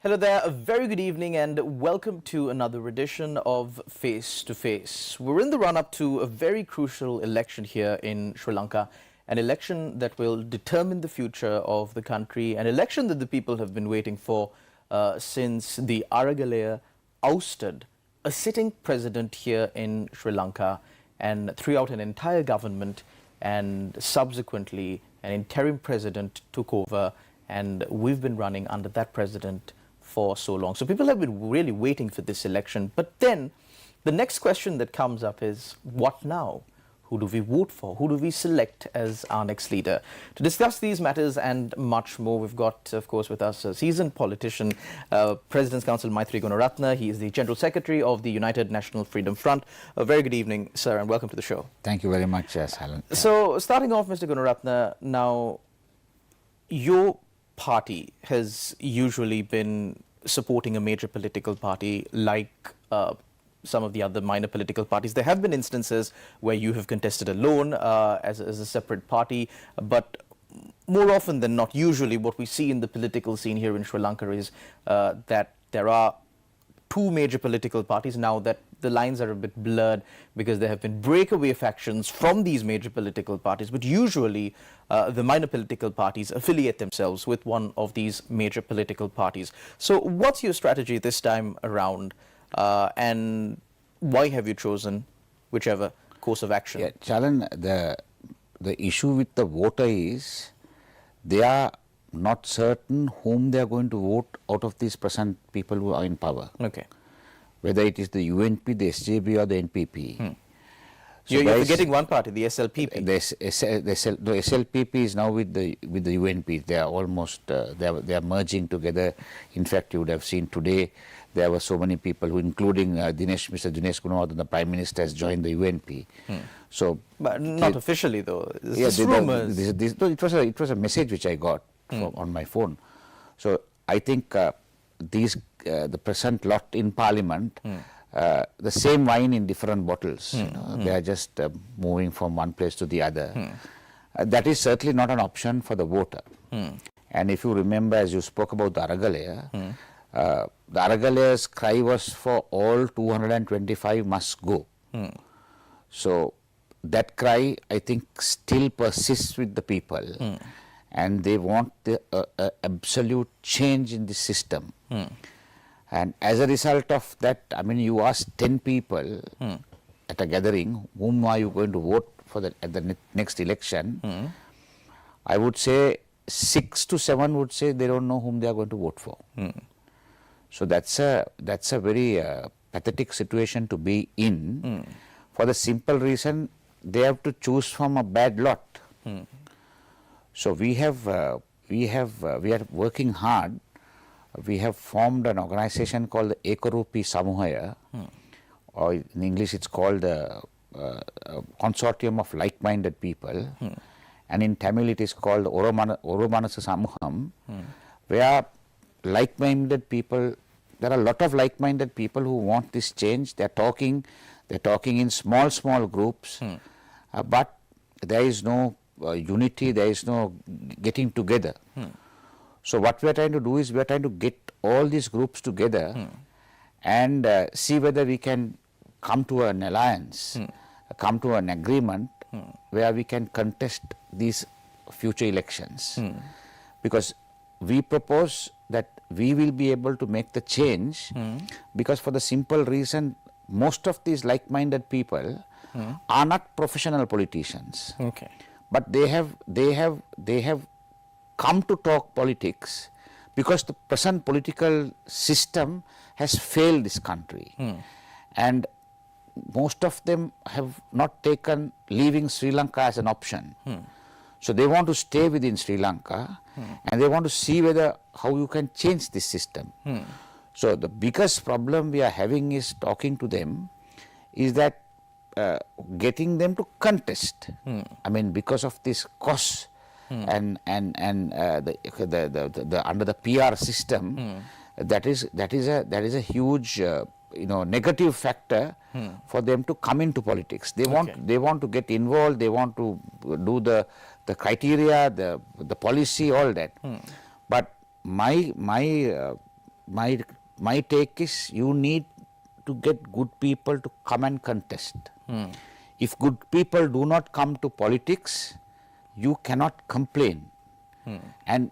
Hello there, a very good evening and welcome to another edition of Face to Face. We're in the run-up to a very crucial election here in Sri Lanka, an election that will determine the future of the country, an election that the people have been waiting for since the Aragalaya ousted a sitting president here in Sri Lanka and threw out an entire government, and subsequently an interim president took over, and we've been running under that president for so long. So people have been really waiting for this election. But then the next question that comes up is, what now? Who do we vote for? Who do we select as our next leader? To discuss these matters and much more, we've got, of course, with us a seasoned politician, President's Council Maithri Gunaratne. He is the General Secretary of the United National Freedom Front. A very good evening, sir, and welcome to the show. Thank you very much, Alan. So starting off, Mr. Gunaratne, now your party has usually been supporting a major political party like some of the other minor political parties. There have been instances where you have contested alone as a separate party, but more often than not, usually what we see in the political scene here in Sri Lanka is that there are two major political parties now, that the lines are a bit blurred because there have been breakaway factions from these major political parties, but usually the minor political parties affiliate themselves with one of these major political parties. So what's your strategy this time around, and why have you chosen whichever course of action? Yeah, Chalan, the issue with the voter is they are not certain whom they are going to vote out of these present people who are in power. Okay. Whether it is the UNP, the SJB or the NPP. So you're forgetting one party, the SLPP. The SLPP is now with the UNP. They are almost they are merging together. In fact, you would have seen today there were so many people who, including Mr. Dinesh Gunaratne, the Prime Minister, has joined the UNP. So, but not officially though. Yes, rumors. It was a message which I got on my phone. So I think the present lot in Parliament, the same wine in different bottles. You know, they are just moving from one place to the other. That is certainly not an option for the voter. And if you remember, as you spoke about the Aragalaya, the Aragalaya's cry was for all 225 must go. So that cry, I think, still persists with the people. And they want the absolute change in the system. And as a result of that, I mean, you ask 10 people at a gathering, whom are you going to vote for at the next election? I would say 6 to 7 would say they don't know whom they are going to vote for. So that's a very pathetic situation to be in, for the simple reason they have to choose from a bad lot. So we are working hard. We have formed an organization called the Ekarupi Samuhaya, or in English it's called the Consortium of Like-Minded People, and in Tamil it is called Oromanasa Samuham, where like-minded people, there are a lot of like-minded people who want this change. They're talking in small groups, but there is no unity, there is no getting together. So what we are trying to do is we are trying to get all these groups together and see whether we can come to an alliance, come to an agreement where we can contest these future elections. Because we propose that we will be able to make the change, because for the simple reason, most of these like-minded people are not professional politicians. Okay. But they have come to talk politics because the present political system has failed this country. And most of them have not taken leaving Sri Lanka as an option. So they want to stay within Sri Lanka, and they want to see how you can change this system. So the biggest problem we are having is talking to them, is that getting them to contest. I mean, because of this cost and the under the PR system, that is a huge negative factor for them to come into politics. They want to get involved. They want to do the criteria, the policy, all that. But my my take is you need to get good people to come and contest. If good people do not come to politics, you cannot complain. And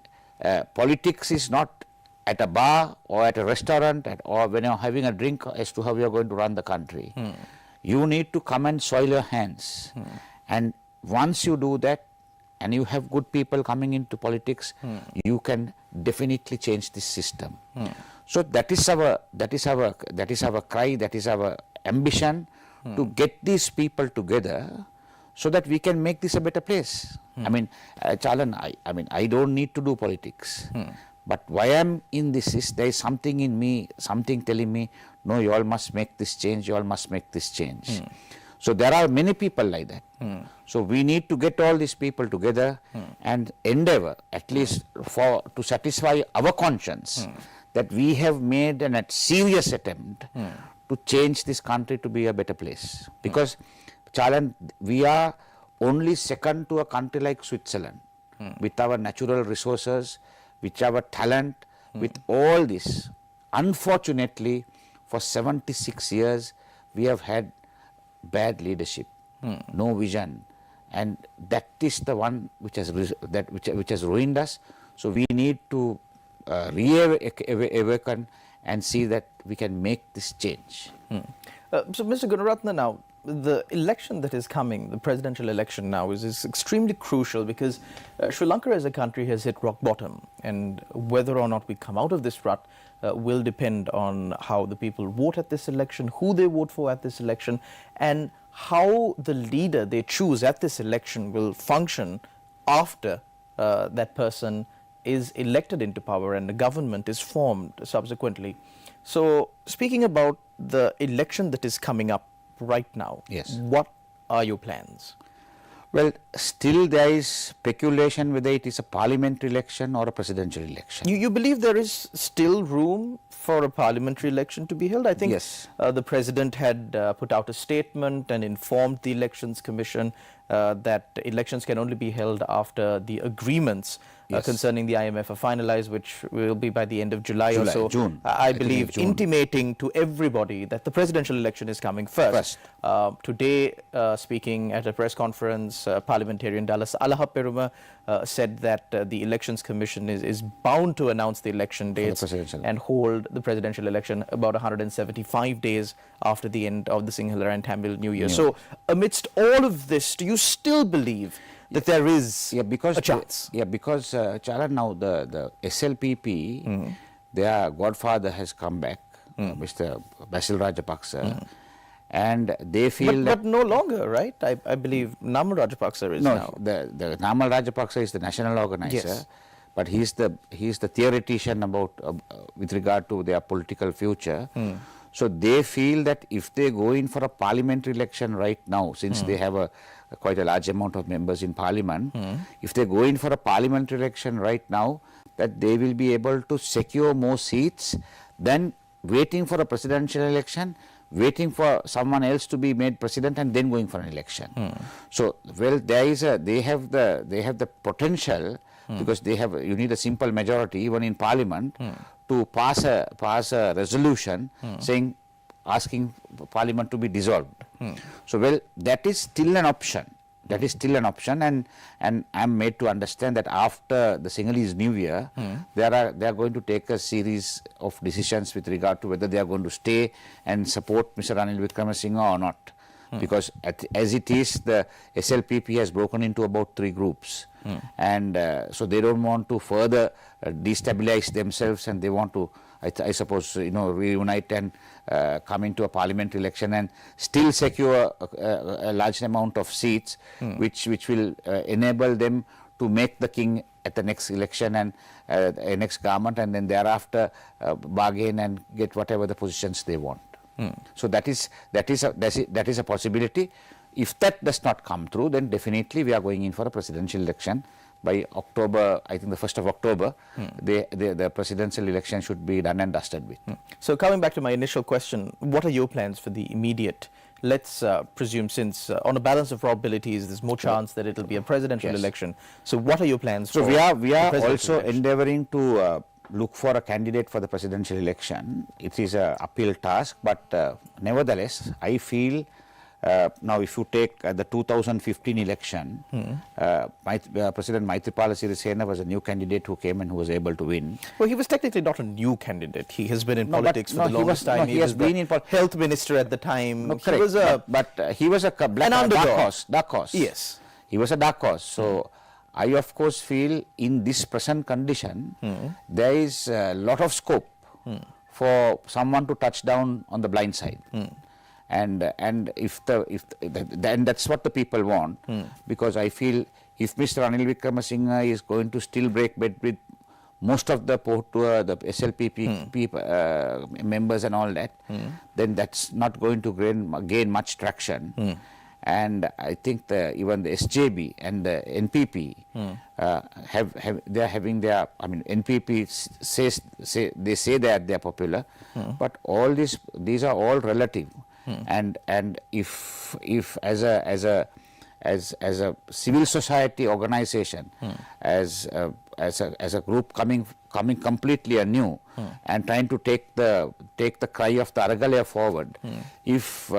politics is not at a bar or at a restaurant or when you're having a drink as to how you're going to run the country. You need to come and soil your hands. And once you do that, and you have good people coming into politics, you can definitely change this system. So that is our cry, that is our ambition, to get these people together so that we can make this a better place. I mean, Chalan, I don't need to do politics. But why I'm in this is there is something in me, something telling me, no, you all must make this change, you all must make this change. So there are many people like that. So we need to get all these people together and endeavor, at least to satisfy our conscience, that we have made a serious attempt to change this country to be a better place. Because, Chalan, we are only second to a country like Switzerland, with our natural resources, with our talent, with all this. Unfortunately, for 76 years, we have had bad leadership, no vision, and that is the one which has ruined us. So we need to reawaken and see that we can make this change. So, Mr. Gunaratne, now, the election that is coming, the presidential election now, is extremely crucial because Sri Lanka as a country has hit rock bottom, and whether or not we come out of this rut will depend on how the people vote at this election, who they vote for at this election, and how the leader they choose at this election will function after that person is elected into power and the government is formed subsequently. So, speaking about the election that is coming up right now, yes, what are your plans? Well, still there is speculation whether it is a parliamentary election or a presidential election. You believe there is still room for a parliamentary election to be held? I think yes. The president had put out a statement and informed the Elections Commission that elections can only be held after the agreements concerning the IMF are finalized, which will be by the end of July or so. June. I believe intimating to everybody that the presidential election is coming first. Today, speaking at a press conference, parliamentarian Dallas Alahaperuma said that the Elections Commission is bound to announce the election dates and hold the presidential election about 175 days after the end of the Sinhala and Tamil New Year. So, amidst all of this, do you still believe that there is a chance? Because Charan, now the SLPP, their godfather has come back, Mr. Basil Rajapaksa, and they feel but no longer, right? I believe Namal Rajapaksa is now. The Namal Rajapaksa is the national organizer, but he's the theoretician about with regard to their political future. So they feel that if they go in for a parliamentary election right now, since they have quite a large amount of members in parliament, if they go in for a parliamentary election right now, that they will be able to secure more seats than waiting for a presidential election, waiting for someone else to be made president and then going for an election. So, well, they have the potential, because you need a simple majority even in parliament to pass a resolution saying, asking parliament to be dissolved. So, well, that is still an option. That is still an option, and I am made to understand that after the Sinhalese New Year, they are going to take a series of decisions with regard to whether they are going to stay and support Mr. Ranil Wickremesinghe or not. Because as it is, the SLPP has broken into about 3 groups, and so they don't want to further destabilize themselves, and they want to, I suppose, reunite and come into a parliamentary election and still secure a large amount of seats, which will enable them to make the king at the next election and next government, and then thereafter bargain and get whatever the positions they want. So that is a possibility. If that does not come through, then definitely we are going in for a presidential election. By October, I think the 1st of October, the presidential election should be done and dusted with. So coming back to my initial question, what are your plans for the immediate? Let's presume, since on a balance of probabilities, there's more chance that it will be a presidential election. So what are your plans? So for we are also election? endeavoring to look for a candidate for the presidential election. It is an uphill task, but nevertheless, I feel now if you take the 2015 election, President Maithri Sirisena was a new candidate who came and who was able to win. Well, he was technically not a new candidate. He has been in politics for the longest time. He has been in health minister at the time. No, correct. He was a dark horse. Yes. He was a dark horse. So I of course feel in this present condition, there is a lot of scope for someone to touch down on the blind side. And then that's what the people want, because I feel if Mr. Ranil Wickremesinghe is going to still break bread with most of the SLPP members and all that, then that's not going to gain much traction. And I think even the SJB and the NPP they are having their, I mean, NPP say that they are popular, but all these are all relative. And if as a civil society organization, as a group coming completely anew and trying to take the cry of the Aragalaya forward, if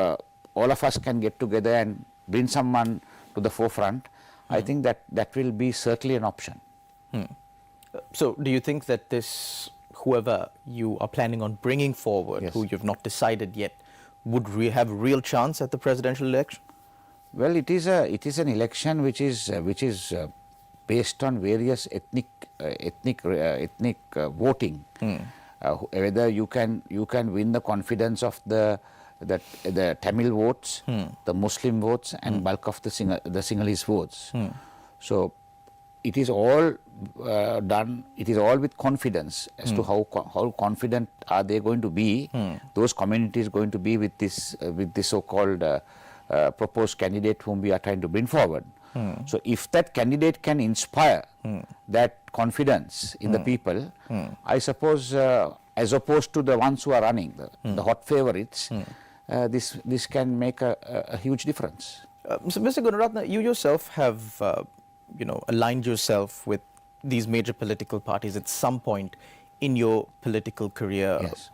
all of us can get together and bring someone to the forefront, I think that will be certainly an option. So do you think that whoever you are planning on bringing forward, Yes. who you've not decided yet, would have a real chance at the presidential election? Well, it is an election which is based on various ethnic voting. Whether you can win the confidence of the Tamil votes, the Muslim votes, and bulk of the Sinhalese votes. So it is all done. It is all with confidence as to how confident are they going to be. Those communities going to be with this so-called proposed candidate whom we are trying to bring forward. So if that candidate can inspire that confidence in the people, I suppose, as opposed to the ones who are running, the hot favorites, this can make a huge difference. So, Mr. Gunaratne, you yourself have aligned yourself with these major political parties at some point in your political career. Yes.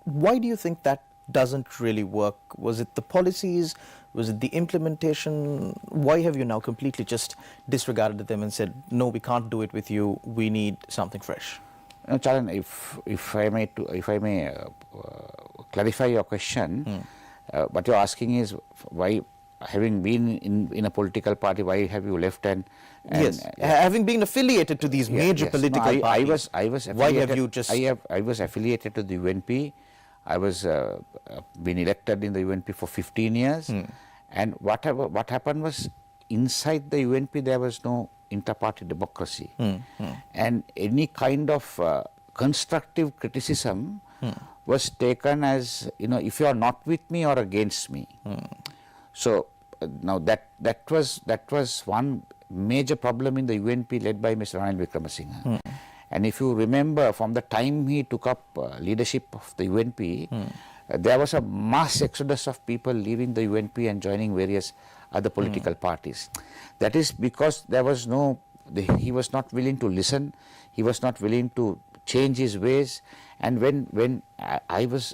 Why do you think that doesn't really work? Was it the policies? Was it the implementation? Why have you now completely just disregarded them and said, no, we can't do it with you, we need something fresh? Charan, if I may clarify your question, what you're asking is why, having been in a political party, why have you left and yes, having been affiliated to these major political parties, I was affiliated, why have you just... I was affiliated to the UNP. I was been elected in the UNP for 15 years, and what happened was, inside the UNP there was no inter-party democracy, and any kind of constructive criticism was taken as, if you are not with me or against me. So now that was one major problem in the UNP led by Mr. Ranil Wickremesinghe. And if you remember, from the time he took up leadership of the UNP, there was a mass exodus of people leaving the UNP and joining various other political parties. That is because there was he was not willing to listen, he was not willing to change his ways. And when I was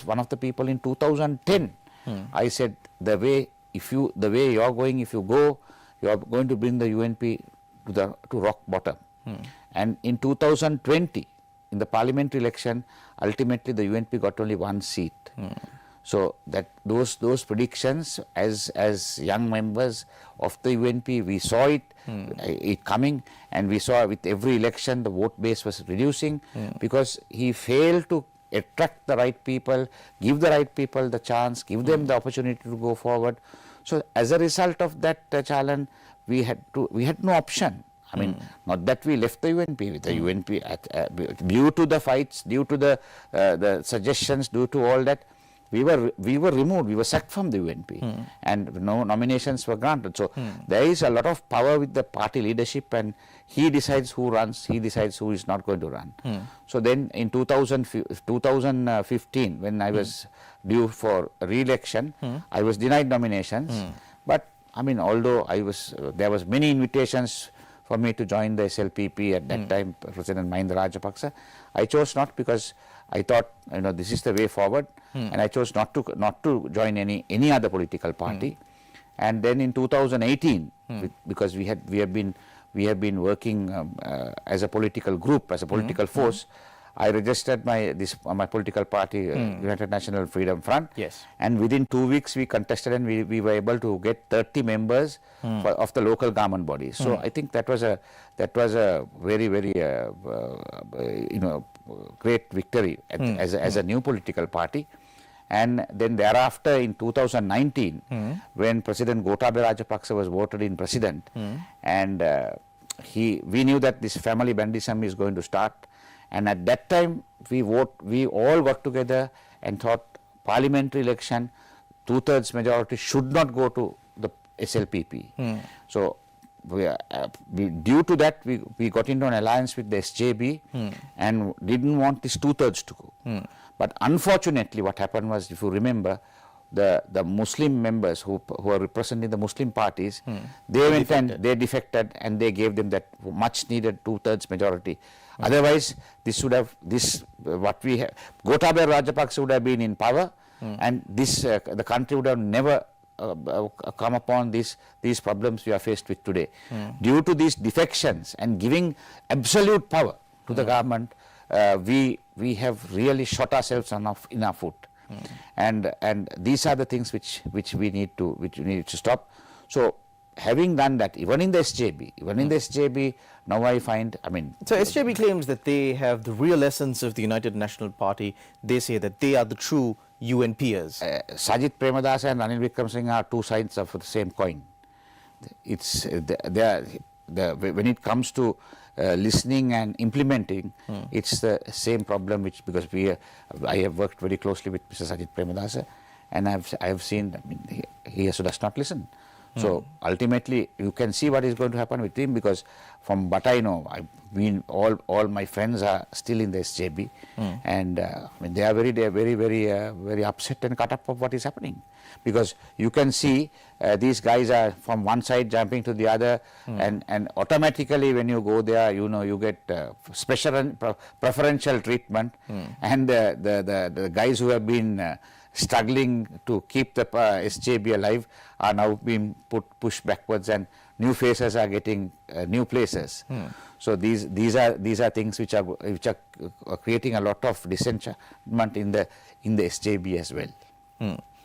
one of the people in 2010, I said, the way you are going, if you go, you are going to bring the UNP to rock bottom. And in 2020, in the parliamentary election, ultimately the UNP got only one seat. So that those predictions, as young members of the UNP, we saw it coming, and we saw with every election the vote base was reducing, because he failed to attract the right people, give the right people the chance, give them the opportunity to go forward. So as a result of that challenge, we had no option. I mean, not that we left the UNP. With the UNP, due to the fights, due to the suggestions, due to all that, we were removed. We were sacked from the UNP, and no nominations were granted. So there is a lot of power with the party leadership, and he decides who runs. He decides who is not going to run. So then in 2015, when I was due for re-election, I was denied nominations. But I mean, although there was many invitations for me to join the SLPP at that time, President Mahinda Rajapaksa. I chose not because I thought, this is the way forward, and I chose not to join any other political party. And then in 2018, because we have been working as a political group, as a political force, I registered my political party, United National Freedom Front. Yes. And within 2 weeks we contested, and we were able to get 30 members of the local government bodies. So I think that was a very, very great victory as a new political party. And then thereafter in 2019, when President Gotabaya Rajapaksa was voted in president, and we knew that this family bandism is going to start. And at that time, we all worked together and thought parliamentary election, 2/3 majority should not go to the SLPP. So due to that, we got into an alliance with the SJB and didn't want this 2/3 to go. But unfortunately, what happened was, if you remember, the Muslim members who are representing the Muslim parties, they defected, and they gave them that much needed 2/3 majority. Otherwise, Gotabaya Rajapaksa would have been in power, and the country would have never come upon these problems we are faced with today. Due to these defections and giving absolute power to the government, we have really shot ourselves in our foot. And these are the things which we need to stop. So having done that, even in the SJB, now I find, So SJB claims that they have the real essence of the United National Party. They say that they are the true UNPers. Sajith Premadasa and Ranil Wickremesinghe are two sides of the same coin. It's when it comes to listening and implementing, it's the same problem. Because I have worked very closely with Mr. Sajith Premadasa, and I have seen he also does not listen. So ultimately, you can see what is going to happen with him, because from what I know, all my friends are still in the SJB, and they are very upset and cut up of what is happening, because you can see these guys are from one side jumping to the other, and automatically when you go there, you get special and preferential treatment, and the guys who have been struggling to keep the SJB alive are now being pushed backwards, and new faces are getting new places. So these are things which are creating a lot of disenchantment in the SJB as well.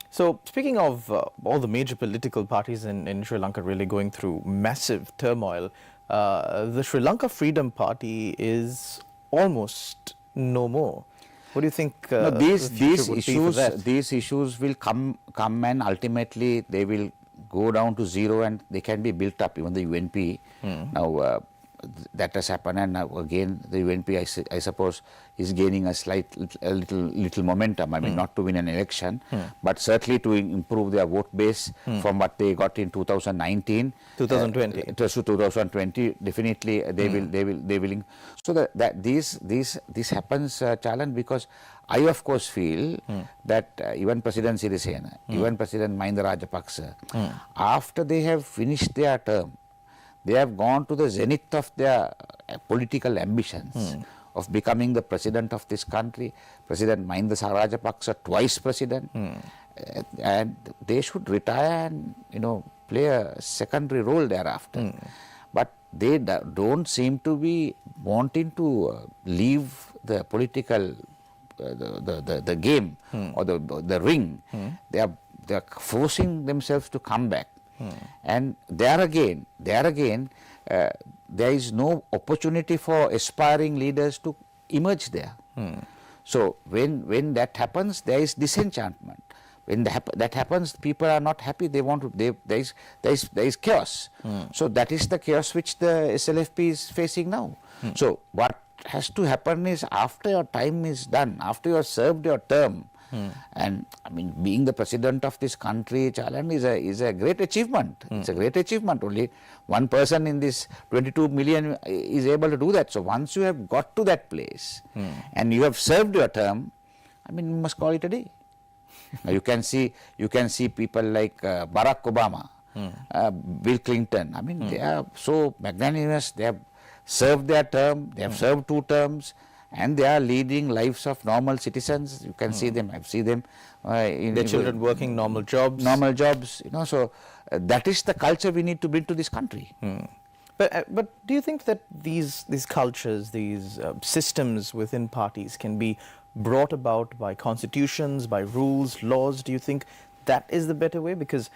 So speaking of all the major political parties in Sri Lanka really going through massive turmoil, the Sri Lanka Freedom Party is almost no more. What do you think these issues will come and ultimately they will go down to zero, and they can be built up. Even the UNP now that has happened, and now again the UNP I suppose is gaining a little momentum. Not to win an election, but certainly to improve their vote base from what they got in 2019. 2020. It was 2020. Definitely they will. So that this happens, Chalan, because I of course feel that even President Sirisena, even President Mahinda Rajapaksa, after they have finished their term, they have gone to the zenith of their political ambitions of becoming the president of this country. President Mahinda Rajapaksa, twice president, and they should retire and play a secondary role thereafter. But they don't seem to be wanting to leave the political the game or the ring. They are forcing themselves to come back. And there again, there is no opportunity for aspiring leaders to emerge there. So when that happens, there is disenchantment. When that happens, people are not happy. They want to. There is chaos. So that is the chaos which the SLFP is facing now. So what has to happen is, after your time is done, after you have served your term, and being the president of this country, Chalan, is a great achievement. It's a great achievement. Only one person in this 22 million is able to do that. So once you have got to that place and you have served your term, you must call it a day. You can see people like Barack Obama. Bill Clinton. I mean, they are so magnanimous. They have served their term. They have served 2 terms. And they are leading lives of normal citizens. You can see them. I see them. Their children working normal jobs. Normal jobs. You know, so that is the culture we need to bring to this country. But do you think that these cultures, these systems within parties can be brought about by constitutions, by rules, laws? Do you think that is the better way? Because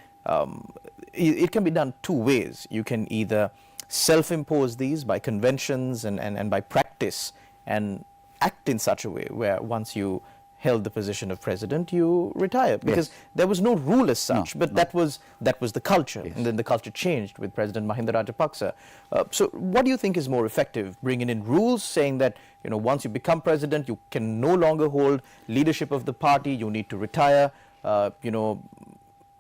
it can be done 2 ways. You can either self-impose these by conventions and by practice and act in such a way where once you held the position of president, you retire, because there was no rule as such, but that was the culture, and then the culture changed with President Mahinda Rajapaksa. So what do you think is more effective, bringing in rules saying that, you know, once you become president, you can no longer hold leadership of the party, you need to retire, you know,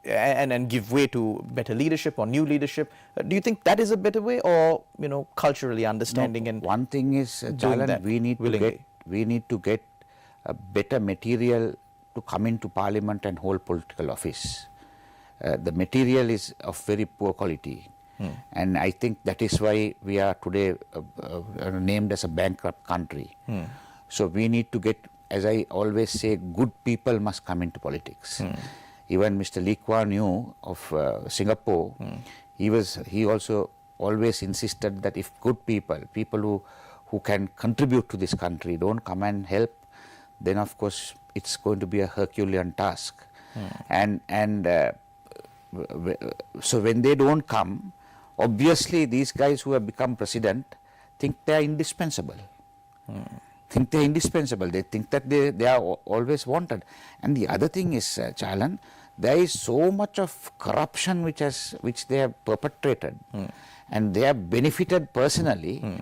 and give way to better leadership or new leadership? Do you think that is a better way, or, you know, culturally understanding? And one thing is, Jalan, we need to get a better material to come into parliament and hold political office. The material is of very poor quality, and I think that is why we are today named as a bankrupt country. So we need to get, as I always say, good people must come into politics. Even Mr. Lee Kuan Yew of Singapore, he also always insisted that if good people who can contribute to this country don't come and help, then of course it's going to be a Herculean task. And so when they don't come, obviously these guys who have become president think they are indispensable. They think that they are always wanted. And the other thing is, Chalan, there is so much of corruption which they have perpetrated, and they have benefited personally.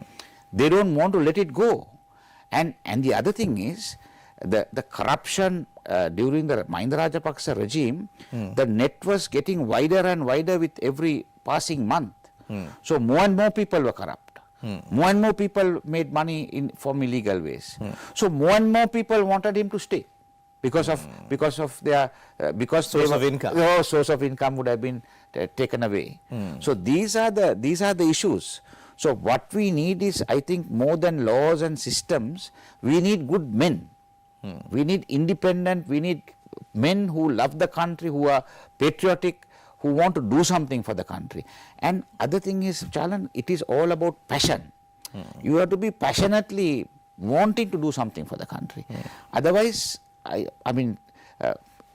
They don't want to let it go. And the other thing is, the corruption during the Mahinda Rajapaksa regime, the net was getting wider and wider with every passing month. So more and more people were corrupt. More and more people made money from illegal ways. So more and more people wanted him to stay because of their source of income. Source of income would have been taken away. So these are the issues. So what we need is, I think, more than laws and systems, we need good men. We need independent, we need men who love the country, who are patriotic, who want to do something for the country. And other thing is, Chalan, it is all about passion. You have to be passionately wanting to do something for the country. Otherwise, I mean,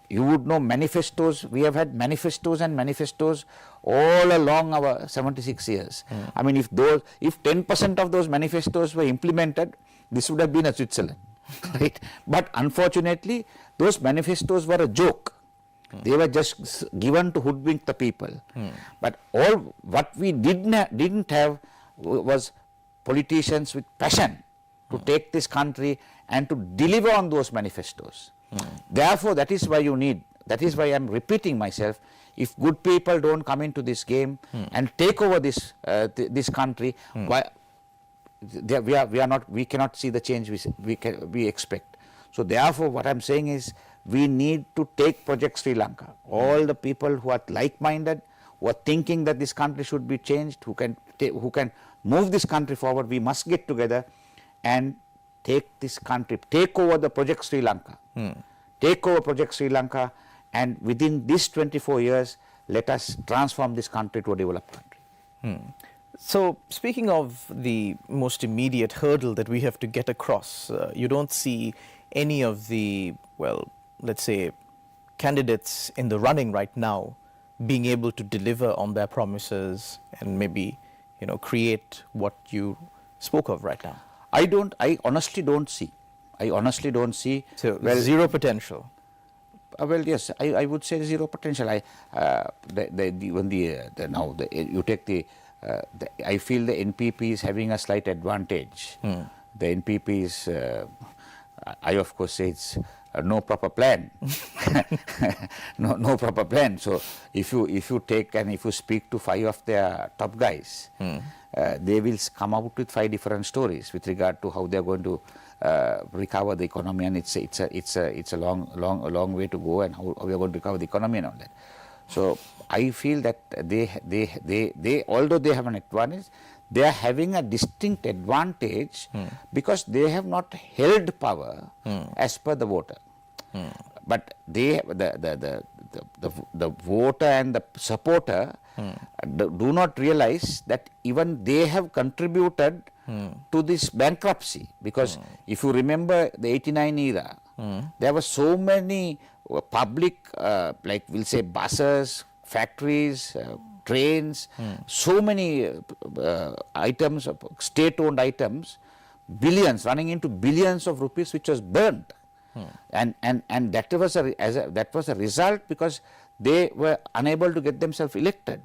you would know manifestos. We have had manifestos and manifestos all along our 76 years. I mean, if 10% of those manifestos were implemented, this would have been a Switzerland. Right? But unfortunately, those manifestos were a joke. They were just given to hoodwink the people. But all what we didn't have was politicians with passion to take this country and to deliver on those manifestos. Therefore, that is why I am repeating myself, if good people don't come into this game and take over this country, we cannot see the change we expect. So therefore, what I am saying is, we need to take Project Sri Lanka. All the people who are like-minded, who are thinking that this country should be changed, who can move this country forward, we must get together and take this country, take over the Project Sri Lanka. Take over Project Sri Lanka, and within these 24 years, let us transform this country to a developed country. So, speaking of the most immediate hurdle that we have to get across, you don't see any of the, well, let's say, candidates in the running right now being able to deliver on their promises and maybe, you know, create what you spoke of right now? I honestly don't see. So, zero potential. Well, yes, I would say zero potential. I feel the NPP is having a slight advantage. The NPP is, I of course say it's no proper plan. no proper plan. So if you take and if you speak to 5 of their top guys, they will come out with 5 different stories with regard to how they are going to recover the economy, and it's a long way to go, and how we are going to recover the economy and all that. So I feel that they although they have an advantage, they are having a distinct advantage because they have not held power as per the voter. But they the voter and the supporter do not realize that even they have contributed to this bankruptcy, because if you remember the 89 era, there were so many public like we'll say buses, factories, trains, so many items, state-owned items, billions, running into billions of rupees, which was burnt. And that was a result because they were unable to get themselves elected.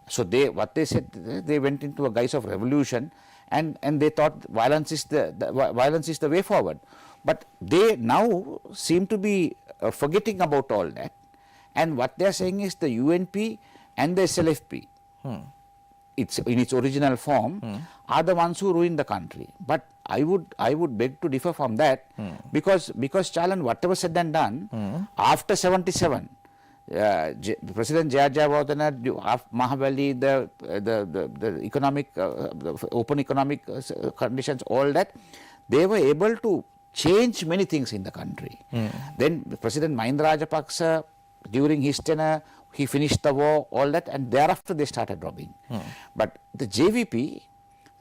So what they said, they went into a guise of revolution, and they thought violence is the way forward. But they now seem to be forgetting about all that, and what they are saying is the UNP and the SLFP, it's in its original form, are the ones who ruined the country. But I would beg to differ from that, because Chalan, whatever said and done, after 77, President Jayajayawardena, Mahabali, the economic, the open economic conditions, all that, they were able to change many things in the country. Then President Mahinda Rajapaksa, during his tenure, he finished the war, all that, and thereafter they started robbing. But the JVP,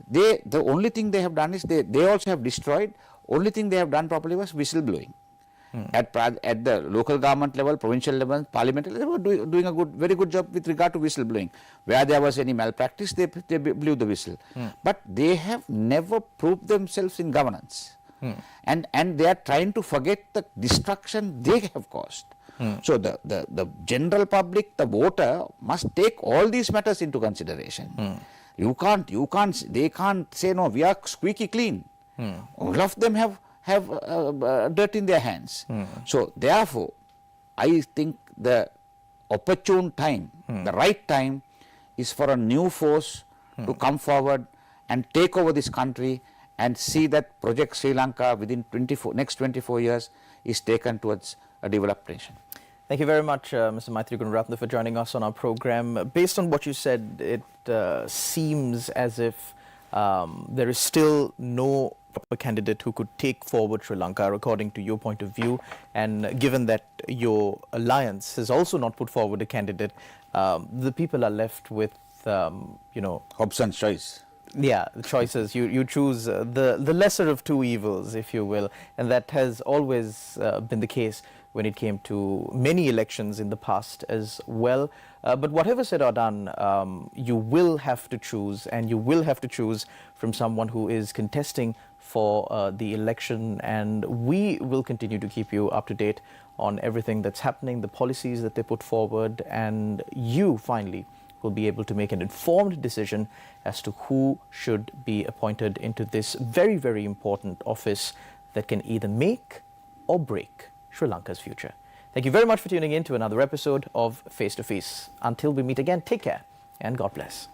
the only thing they have done is they also have destroyed. Only thing they have done properly was whistleblowing. At the local government level, provincial level, parliamentary level, they were doing a very good job with regard to whistleblowing. Where there was any malpractice, they blew the whistle. But they have never proved themselves in governance. And they are trying to forget the destruction they have caused. So the general public, the voter, must take all these matters into consideration. They can't say, no, we are squeaky clean. All of them have dirt in their hands. So therefore, I think the opportune time, the right time, is for a new force to come forward and take over this country and see that Project Sri Lanka within next 24 years is taken towards a developed nation. Thank you very much, Mr. Maithri Gunaratne, for joining us on our program. Based on what you said, it seems as if there is still no proper candidate who could take forward Sri Lanka, according to your point of view. And given that your alliance has also not put forward a candidate, the people are left with, Hobson's choice. Yeah, the choices. You choose the lesser of two evils, if you will. And that has always been the case when it came to many elections in the past as well. But whatever said or done, you will have to choose, and you will have to choose from someone who is contesting for the election. And we will continue to keep you up to date on everything that's happening, the policies that they put forward, and you finally will be able to make an informed decision as to who should be appointed into this very, very important office that can either make or break Sri Lanka's future. Thank you very much for tuning in to another episode of Face to Face. Until we meet again, take care and God bless.